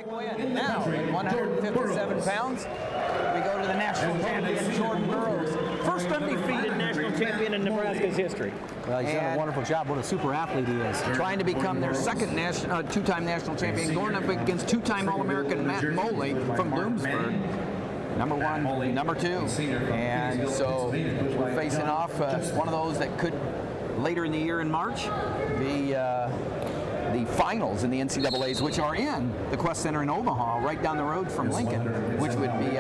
big win. Now, at 157 pounds, we go to the national champion, Jordan Burroughs. First undefeated national champion in Nebraska's history. Well, he's done a wonderful job. What a super athlete he is. Trying to become their second two-time national champion, going up against two-time All-American Matt Moley from Bloomsburg. Number one, number two. And so we're facing off one of those that could, later in the year in March, be the finals in the NCAAs, which are in the Quest Center in Omaha, right down the road from Lincoln, which would be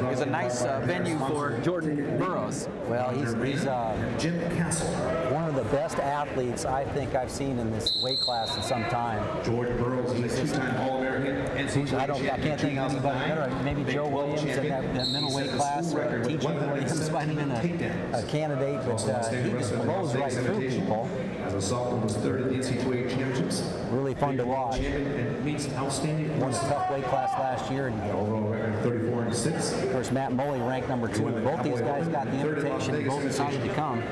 is a nice venue for Jordan Burroughs. Well, he's Jim Castle, one of the best athletes I think I've seen in this weight class in some time. Jordan Burroughs is a two-time All-American. I can't think of anybody better. Maybe Joe Williams in that middleweight class. T.J. Williams might have been a candidate, but he just blows right through people. As a sophomore, was third at the NCAA championships. Really fun to watch. And meets outstanding. Won a tough weight class last year. Overall record 34-6. Of course, Matt Moley ranked number 2. Both these guys got the invitation. Both decided to come.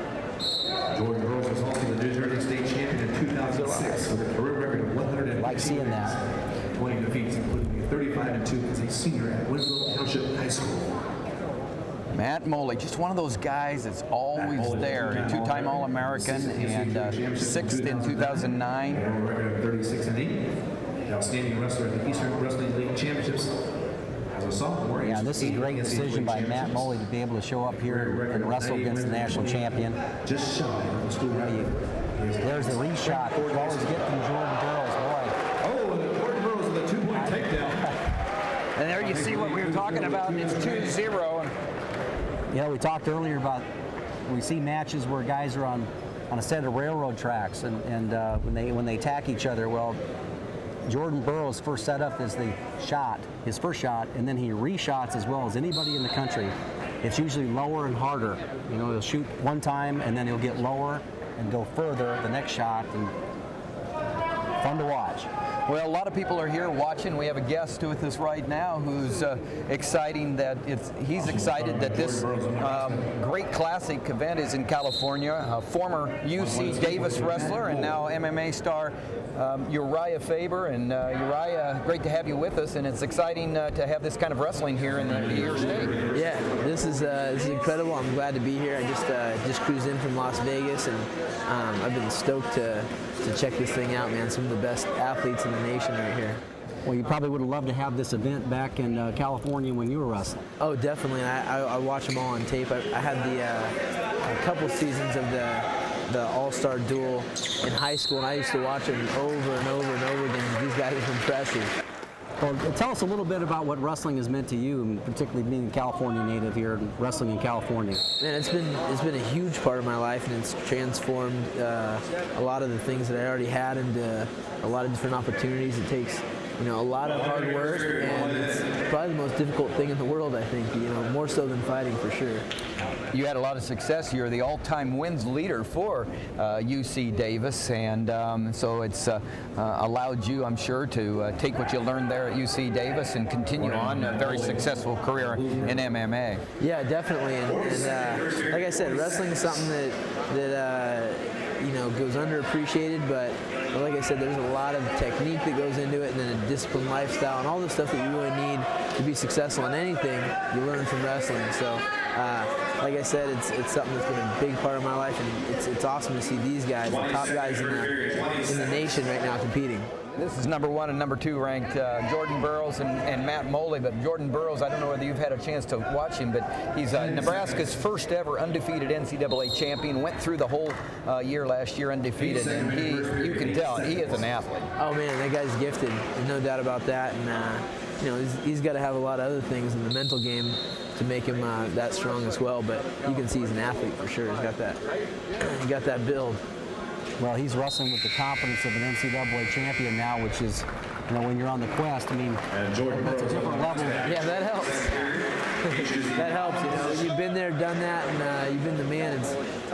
Jordan Burroughs was also the New Jersey State champion in 2006 with a career record of 100. Like seeing that. 20 defeats, including a 35-2 as a senior at Winslow Township High School. Matt Moley, just one of those guys that's always there. Two-time All-American and sixth in 2009. Record of 36-8. Outstanding wrestler at the Eastern Wrestling League Championships. As a sophomore, yeah, this is a great decision by Matt Moley to be able to show up here and wrestle against the national champion. Just shy of the school record. There's the reshot. We'll always get from Jordan Burroughs, boy. Oh, and Jordan Burroughs with a two-point takedown. And there you see what we were talking about. It's 2-0. You know, we talked earlier about we see matches where guys are on a set of railroad tracks, and when they attack each other. Well, Jordan Burroughs' first setup is his first shot, and then he reshots as well as anybody in the country. It's usually lower and harder. You know, he'll shoot one time, and then he'll get lower and go further the next shot, and fun to watch. Well, a lot of people are here watching. We have a guest with us right now who's excited that this great classic event is in California. A former UC Davis wrestler and now MMA star Urijah Faber. And Urijah, great to have you with us, and it's exciting to have this kind of wrestling here in your state. Yeah, this is incredible. I'm glad to be here. I just cruised in from Las Vegas, and I've been stoked to check this thing out, man. Some of the best athletes in the nation right here. Well, you probably would have loved to have this event back in California when you were wrestling. Oh, definitely. I watch them all on tape. I had a couple seasons of the All Star Duel in high school, and I used to watch them over and over and over again. These guys are impressive. Well, tell us a little bit about what wrestling has meant to you, and particularly being a California native here and wrestling in California. Man, it's been a huge part of my life, and it's transformed a lot of the things that I already had into a lot of different opportunities. It takes a lot of hard work, and it's probably the most difficult thing in the world, I think, more so than fighting for sure. You had a lot of success. You're the all-time wins leader for UC Davis, and so it's allowed you, I'm sure, to take what you learned there at UC Davis and continue on a very successful career in MMA. Yeah, definitely, and like I said, wrestling is something that goes underappreciated, but like I said, there's a lot of technique that goes into it, and then a disciplined lifestyle, and all the stuff that you really need to be successful in anything, you learn from wrestling. So, like I said, it's something that's been a big part of my life, and it's awesome to see these guys, the top guys in the nation right now, competing. This is number 1 and number 2 ranked Jordan Burroughs and Matt Moley. But Jordan Burroughs, I don't know whether you've had a chance to watch him, but he's Nebraska's first ever undefeated NCAA champion. Went through the whole year last year undefeated, and you can tell he is an athlete. Oh man, that guy's gifted. There's no doubt about that. And he's got to have a lot of other things in the mental game to make him that strong as well. But you can see he's an athlete for sure. He's got that build. Well, he's wrestling with the confidence of an NCAA champion now, which is, when you're on the quest, I mean, that's a different level. Yeah, that helps. That helps, You've been there, done that, and you've been the man.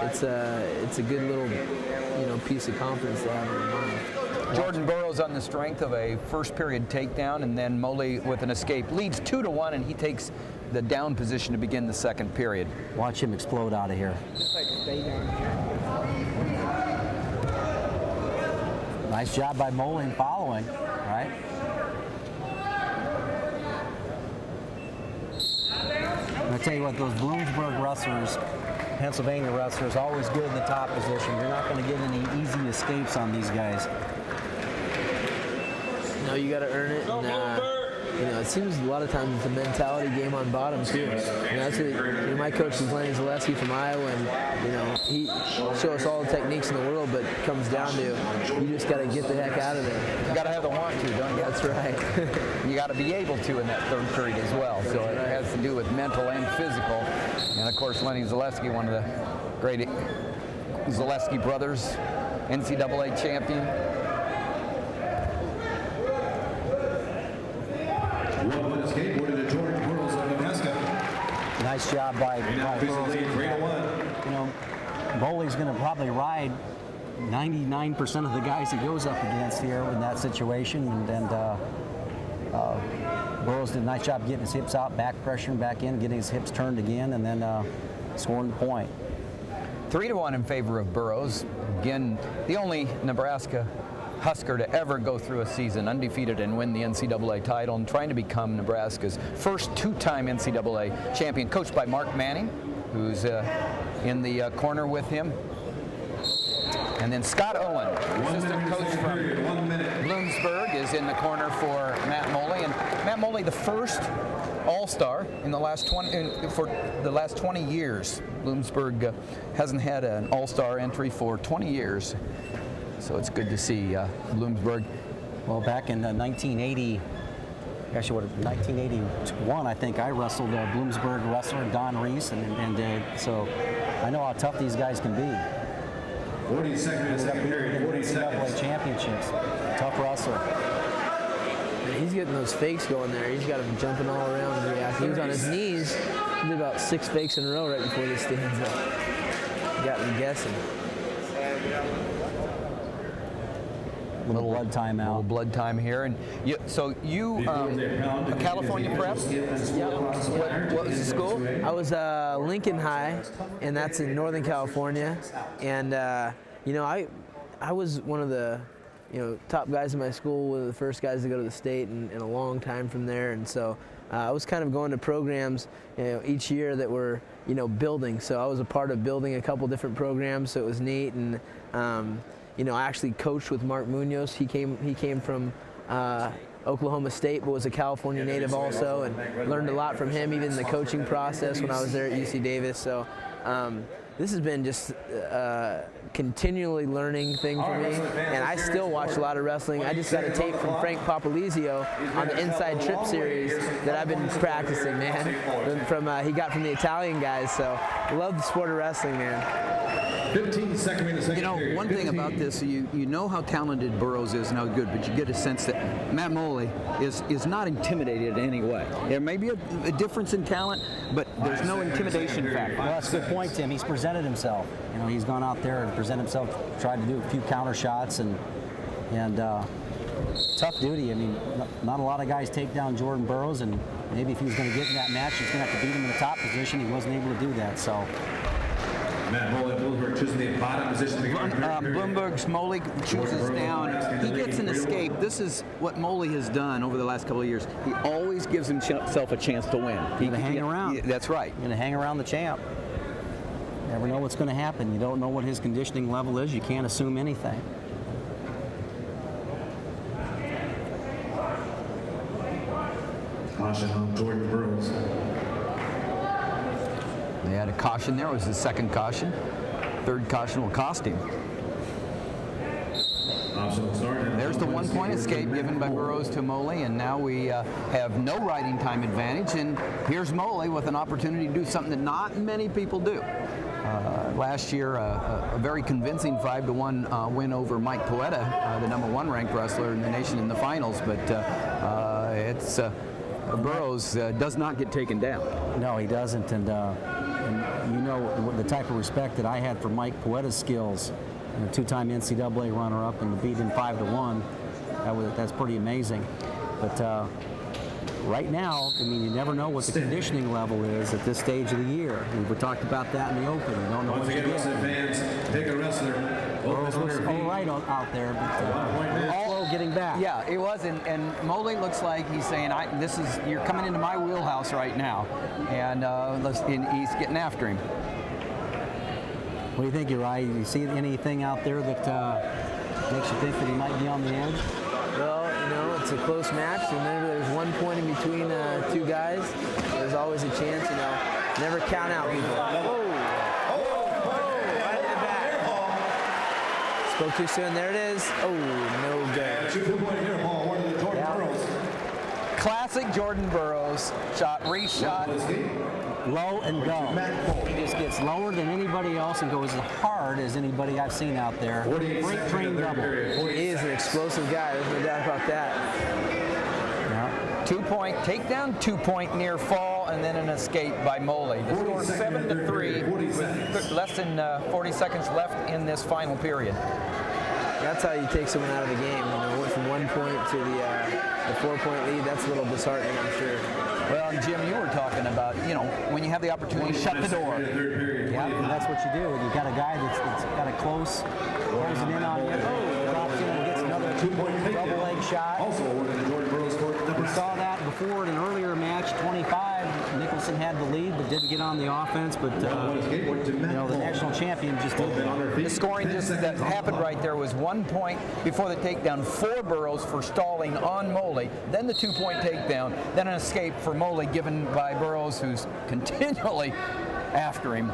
It's a good little, piece of confidence to have in your mind. Jordan Burroughs on the strength of a first period takedown, and then Moley with an escape leads 2-1, and he takes the down position to begin the second period. Watch him explode out of here. Nice job by Moley in following, right? tell you what, those Bloomsburg wrestlers, Pennsylvania wrestlers, always good in the top position. You're not going to get any easy escapes on these guys. No, you got to earn it. And, it seems a lot of times it's a mentality game on bottom too. That's what, my coach is Lenny Zaleski from Iowa, and he shows us all the techniques in the world, but it comes down to you just got to get the heck out of there. You got to have the want to, don't you? That's right. You got to be able to in that third period as well. So it has to do with mental and physical. And of course, Lenny Zaleski, one of the great Zaleski brothers, NCAA champion. Nice job by Burroughs. Moley's going to probably ride 99% of the guys he goes up against here in that situation, and Burroughs did a nice job getting his hips out, back pressuring back in, getting his hips turned again, and then scoring the point. 3-1 in favor of Burroughs. Again, the only Nebraska Husker to ever go through a season undefeated and win the NCAA title, and trying to become Nebraska's first two-time NCAA champion, coached by Mark Manning, who's in the corner with him. And then Scott Owen, assistant coach from Bloomsburg, is in the corner for Matt Moley. And Matt Moley, the first All-Star in the last 20 years. Bloomsburg hasn't had an All-Star entry for 20 years. So it's good to see Bloomsburg. Well, back in 1980, actually 1981, I think I wrestled a Bloomsburg wrestler, Don Reese, and so I know how tough these guys can be. 40 seconds, second period, 40 seconds. Championships, tough wrestler. He's getting those fakes going there. He's got him jumping all around. He was on his knees. He did about 6 fakes in a row right before this stands up. Got me guessing. Little blood time out. Little blood time here, and you a California prep? What was the school? I was Lincoln High, and that's in Northern California. And I was one of the top guys in my school, one of the first guys to go to the state in a long time from there. And so I was kind of going to programs each year that were building. So I was a part of building a couple different programs. So it was neat. And I actually coached with Mark Munoz. He came from Oklahoma State, but was a California native also, and learned a lot from him, even in the coaching process when I was there at UC Davis. So this has been just a continually learning thing for me, and I still watch a lot of wrestling. I just got a tape from Frank Papalizio on the Inside Trip series that I've been practicing, man. He got from the Italian guys, so I love the sport of wrestling, man. 15 seconds. One thing about this, you know how talented Burroughs is and how good, but you get a sense that Matt Moley is not intimidated in any way. There may be a difference in talent, but there's no intimidation factor. Well, that's a good point, Tim. He's presented himself. He's gone out there and presented himself, tried to do a few counter shots, and tough duty. I mean, not a lot of guys take down Jordan Burroughs, and maybe if he was going to get in that match, he's going to have to beat him in the top position. He wasn't able to do that, so. Matt Moley, Bloomsburg choosing the bottom position. Bloomsburg's Moley chooses down. He gets an escape. This is what Moley has done over the last couple of years. He always gives himself a chance to win. He's going to hang around. That's right. You're going to hang around the champ. You never know what's going to happen. You don't know what his conditioning level is. You can't assume anything. Caution on Jordan Burroughs. They had a caution there. It was the second caution. Third caution will cost him. There's the 1-point escape given by Burroughs to Moley, and now we have no riding time advantage. And here's Moley with an opportunity to do something that not many people do. Last year, a very convincing 5-1 win over Mike Poeta, the #1 ranked wrestler in the nation in the finals. But Burroughs does not get taken down. No, he doesn't. And the type of respect that I had for Mike Poeta's skills, two-time NCAA runner-up, and to beat him 5-1, that's pretty amazing. But right now, I mean, you never know what the conditioning level is at this stage of the year. We talked about that in the open. You don't know what you get. Fans, take a wrestler. Burroughs looks all right out there, but all getting back. Yeah, it was, and Moley looks like he's saying, you're coming into my wheelhouse right now, and he's getting after him. What do you think, Uriah? You see anything out there that makes you think that he might be on the edge? Well, it's a close match. Remember, there's 1 point in between two guys. There's always a chance, Never count out people. Whoa! Right in the back. Spoke too soon. There it is. Oh, no good. 2-point air ball, one of the Jordan Burroughs. Classic Jordan Burroughs shot, reshot. Low and go. He just gets lower than anybody else and goes as hard as anybody I've seen out there. Great train double. He is an explosive guy. There's no doubt about that. Yeah. 2-point takedown, 2-point near fall, and then an escape by Moley. The score 7-3 with less than 40 seconds left in this final period. That's how you take someone out of the game. Went from 1 point to the 4-point lead. That's a little disheartening, I'm sure. Well, and Jim, you were talking about, when you have the opportunity, shut the door. Yeah, and that's what you do. You got a guy that's got a closing in on you. Drops in and gets another 2-point double leg shot. Also awarded the Jordan Burroughs court. We saw that before in an earlier match, 25. Nicholson had the lead, but didn't get on the offense. But the national champion just did that. The scoring that happened right there was 1 point before the takedown for Burroughs for stalling on Moley, then the 2-point takedown, then an escape for Moley given by Burroughs, who's continually after him.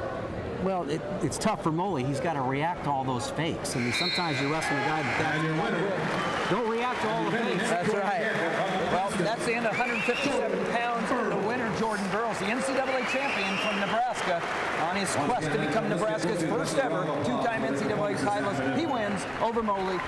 Well, it's tough for Moley. He's got to react to all those fakes. I mean, sometimes you're wrestling a guy that don't react to all the fakes. That's right. Well, that's the end of 157 pounds. The winner, Jordan Burroughs, the NCAA champion from Nebraska, on his quest to become Nebraska's first ever two-time NCAA titleist. He wins over Moley.